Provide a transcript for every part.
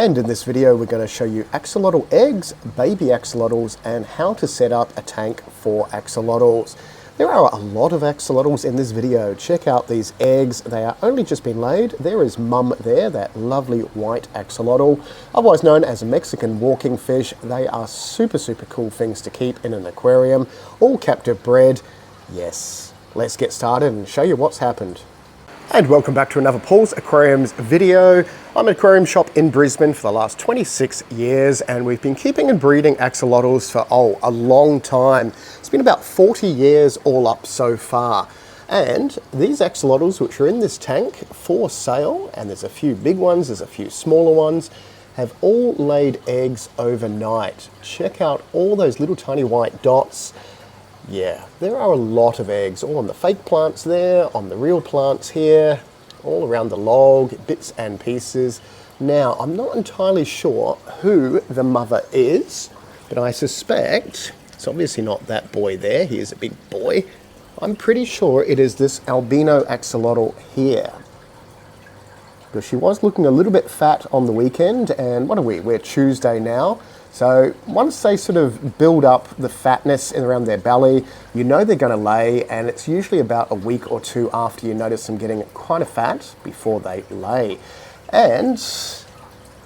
And in this video we're going to show you axolotl eggs, baby axolotls, and how to set up a tank for axolotls. There are a lot of axolotls in this video. Check out these eggs, they are only just been laid. There is mum there, that lovely white axolotl, otherwise known as a Mexican walking fish. They are super cool things to keep in an aquarium, all captive bred. Yes, let's get started and show you what's happened. And welcome back to another Paul's Aquariums video. I'm an aquarium shop in Brisbane for the last 26 years, and we've been keeping and breeding axolotls for, a long time. It's been about 40 years all up so far. And these axolotls, which are in this tank for sale, and there's a few big ones, there's a few smaller ones, have all laid eggs overnight. Check out all those little tiny white dots. Yeah, there are a lot of eggs, all on the fake plants there, on the real plants here, all around the log, bits and pieces. Now, I'm not entirely sure who the mother is, but I suspect it's obviously not that boy there. He is a big boy. I'm pretty sure it is this albino axolotl here, because she was looking a little bit fat on the weekend, and what are we? We're Tuesday now. So once they sort of build up the fatness in around their belly, you know they're going to lay, and it's usually about a week or two after you notice them getting quite a fat before they lay. And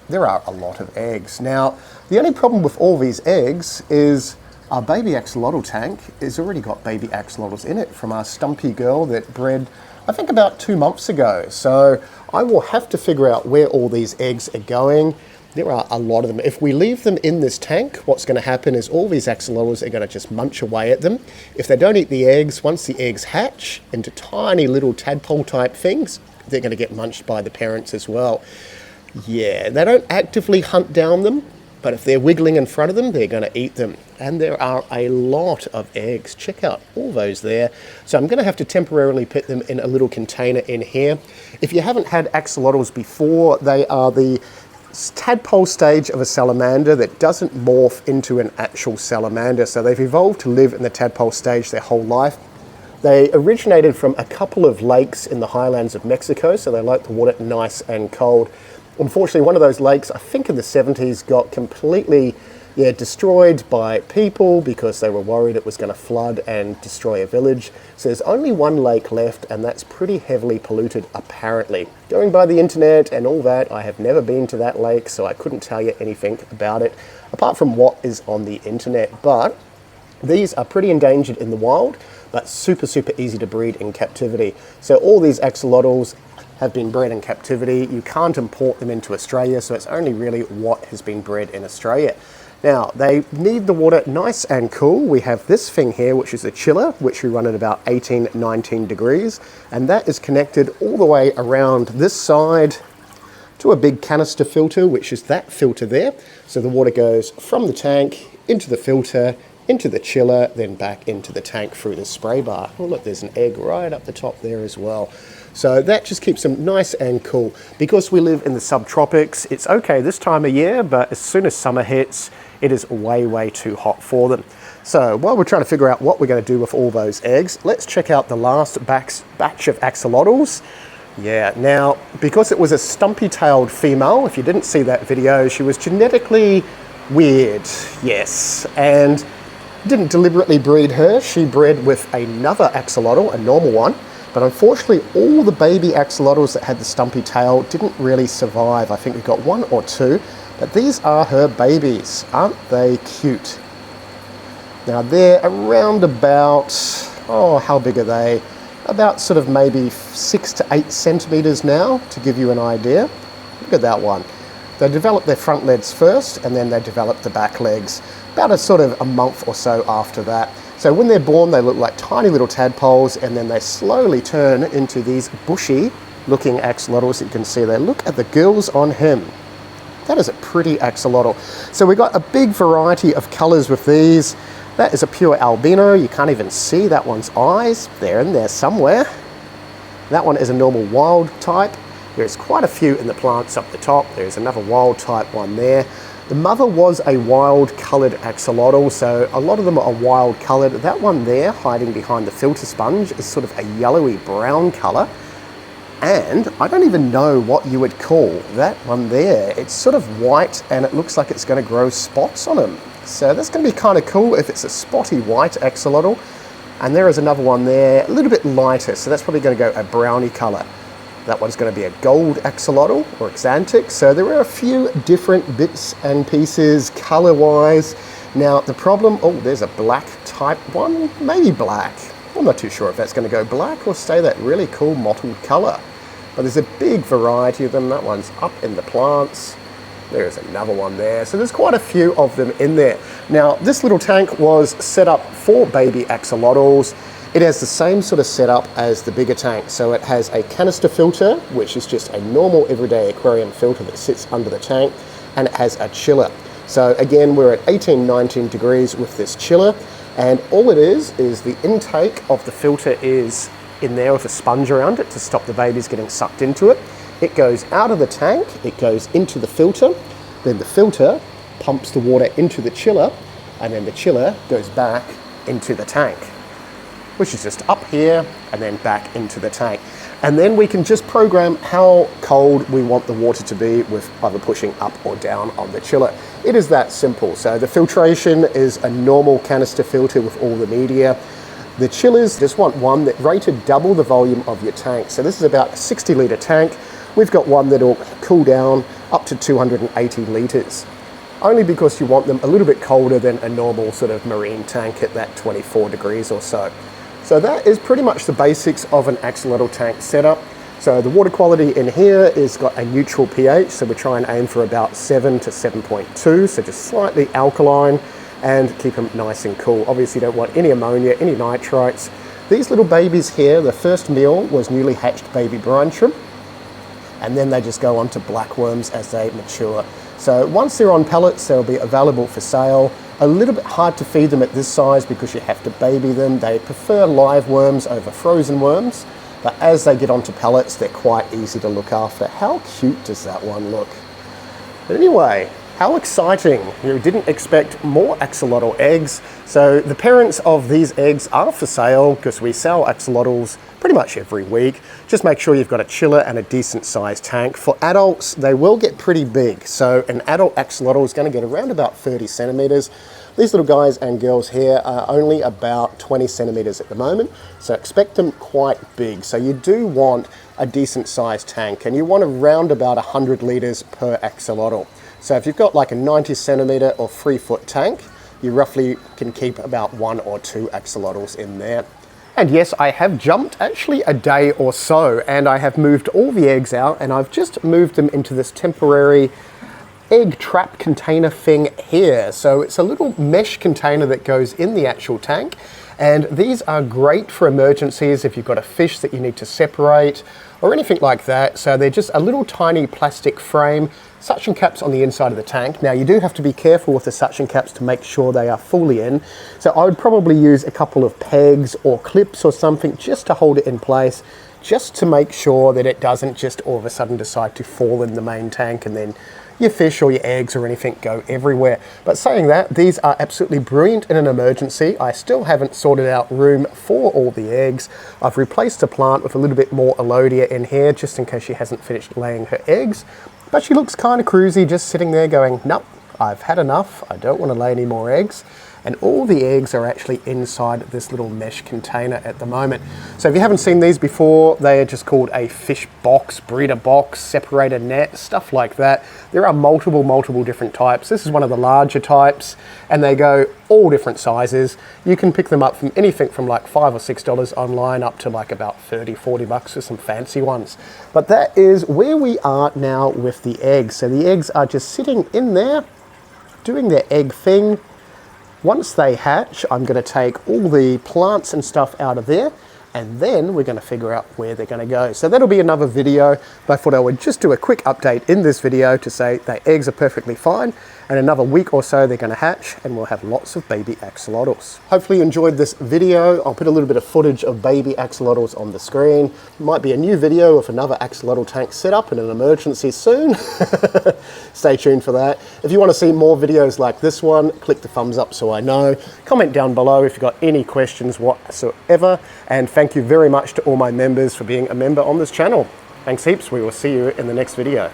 there are a lot of eggs. Now, the only problem with all these eggs is our baby axolotl tank has already got baby axolotls in it from our stumpy girl that bred, I think, about 2 months ago. So I will have to figure out where all these eggs are going. There are a lot of them. If we leave them in this tank, what's going to happen is all these axolotls are going to just munch away at them. If they don't eat the eggs, once the eggs hatch into tiny little tadpole type things, they're going to get munched by the parents as well. Yeah, they don't actively hunt down them, but if they're wiggling in front of them, they're going to eat them. And there are a lot of eggs. Check out all those there. So I'm going to have to temporarily put them in a little container in here. If you haven't had axolotls before, they are the tadpole stage of a salamander that doesn't morph into an actual salamander. So they've evolved to live in the tadpole stage their whole life. They originated from a couple of lakes in the highlands of Mexico, so they like the water nice and cold. Unfortunately, one of those lakes, I think in the 70s, got completely destroyed by people because they were worried it was going to flood and destroy a village. So there's only one lake left, and that's pretty heavily polluted apparently. Going by the internet and all that, I have never been to that lake, so I couldn't tell you anything about it apart from what is on the internet. But these are pretty endangered in the wild, but super easy to breed in captivity. So all these axolotls have been bred in captivity. You can't import them into Australia, so it's only really what has been bred in Australia. Now, they need the water nice and cool. We have this thing here, which is a chiller, which we run at about 18-19 degrees, and that is connected all the way around this side to a big canister filter, which is that filter there. So the water goes from the tank into the filter, into the chiller, then back into the tank through the spray bar. Oh look, there's an egg right up the top there as well. So that just keeps them nice and cool. Because we live in the subtropics, it's okay this time of year, but as soon as summer hits, it is way too hot for them. So while we're trying to figure out what we're going to do with all those eggs, let's check out the last batch of axolotls. Yeah, now, because it was a stumpy-tailed female, if you didn't see that video, she was genetically weird, yes, and didn't deliberately breed her. She bred with another axolotl, a normal one, but unfortunately all the baby axolotls that had the stumpy tail didn't really survive. I think we got 1 or 2, but these are her babies. Aren't they cute? Now they're around about, how big are they? About sort of maybe 6 to 8 centimeters now, to give you an idea. Look at that one. They develop their front legs first, and then they develop the back legs about a month or so after that. So when they're born, they look like tiny little tadpoles, and then they slowly turn into these bushy looking axolotls. You can see there. Look at the gills on him. That is a pretty axolotl. So we've got a big variety of colors with these. That is a pure albino. You can't even see that one's eyes. They're in there somewhere. That one is a normal wild type. There's quite a few in the plants up the top. There's another wild type one there. The mother was a wild coloured axolotl, so a lot of them are wild coloured. That one there, hiding behind the filter sponge, is sort of a yellowy brown colour. And I don't even know what you would call that one there. It's sort of white and it looks like it's going to grow spots on them. So that's going to be kind of cool if it's a spotty white axolotl. And there is another one there, a little bit lighter, so that's probably going to go a browny colour. That one's going to be a gold axolotl or axanthic. So there are a few different bits and pieces colour-wise. Now the problem, oh, there's a black type one, maybe black. I'm not too sure if that's going to go black or stay that really cool mottled colour. But there's a big variety of them. That one's up in the plants. There's another one there. So there's quite a few of them in there. Now, this little tank was set up for baby axolotls. It has the same sort of setup as the bigger tank. So it has a canister filter, which is just a normal everyday aquarium filter that sits under the tank, and it has a chiller. So again, we're at 18, 19 degrees with this chiller, and all it is the intake of the filter is in there with a sponge around it to stop the babies getting sucked into it. It goes out of the tank, it goes into the filter, then the filter pumps the water into the chiller, and then the chiller goes back into the tank, which is just up here and then back into the tank. And then we can just program how cold we want the water to be with either pushing up or down on the chiller. It is that simple. So the filtration is a normal canister filter with all the media. The chillers just want one that rated double the volume of your tank. So this is about a 60 litre tank. We've got one that'll cool down up to 280 litres, only because you want them a little bit colder than a normal sort of marine tank at that 24 degrees or so. So that is pretty much the basics of an axolotl tank setup. So the water quality in here is got a neutral pH, so we try and aim for about 7 to 7.2, so just slightly alkaline, and keep them nice and cool. Obviously you don't want any ammonia, any nitrites. These little babies here, the first meal was newly hatched baby brine shrimp, and then they just go on to blackworms as they mature. So once they're on pellets, they'll be available for sale. A little bit hard to feed them at this size because you have to baby them. They prefer live worms over frozen worms, but as they get onto pellets, they're quite easy to look after. How cute does that one look? But anyway, how exciting. You didn't expect more axolotl eggs. So the parents of these eggs are for sale because we sell axolotls pretty much every week. Just make sure you've got a chiller and a decent sized tank. For adults, they will get pretty big. So an adult axolotl is going to get around about 30 centimeters. These little guys and girls here are only about 20 centimeters at the moment. So expect them quite big. So you do want a decent sized tank, and you want around about 100 liters per axolotl. So if you've got like a 90 centimeter or 3 foot tank, you roughly can keep about 1 or 2 axolotls in there. And yes, I have jumped actually a day or so, and I have moved all the eggs out, and I've just moved them into this temporary egg trap container thing here. So it's a little mesh container that goes in the actual tank, and these are great for emergencies if you've got a fish that you need to separate or anything like that. So they're just a little tiny plastic frame, suction caps on the inside of the tank. Now you do have to be careful with the suction caps to make sure they are fully in. So I would probably use a couple of pegs or clips or something just to hold it in place, just to make sure that it doesn't just all of a sudden decide to fall in the main tank and then your fish or your eggs or anything go everywhere. But saying that, these are absolutely brilliant in an emergency. I still haven't sorted out room for all the eggs. I've replaced the plant with a little bit more Alodia in here, just in case she hasn't finished laying her eggs. But she looks kind of cruisy, just sitting there going, nope, I've had enough. I don't want to lay any more eggs. And all the eggs are actually inside this little mesh container at the moment. So if you haven't seen these before, they are just called a fish box, breeder box, separator net, stuff like that. There are multiple different types. This is one of the larger types, and they go all different sizes. You can pick them up from anything from like $5 or $6 online up to like about 30, 40 bucks for some fancy ones. But that is where we are now with the eggs. So the eggs are just sitting in there, doing their egg thing. Once they hatch, I'm going to take all the plants and stuff out of there, and then we're going to figure out where they're going to go. So that'll be another video, but I thought I would just do a quick update in this video to say the eggs are perfectly fine, and another week or so they're going to hatch, and we'll have lots of baby axolotls. Hopefully you enjoyed this video. I'll put a little bit of footage of baby axolotls on the screen. Might be a new video of another axolotl tank setup in an emergency soon. Stay tuned for that. If you want to see more videos like this one, click the thumbs up so I know. Comment down below if you've got any questions whatsoever, and thank you very much to all my members for being a member on this channel. Thanks heaps. We will see you in the next video.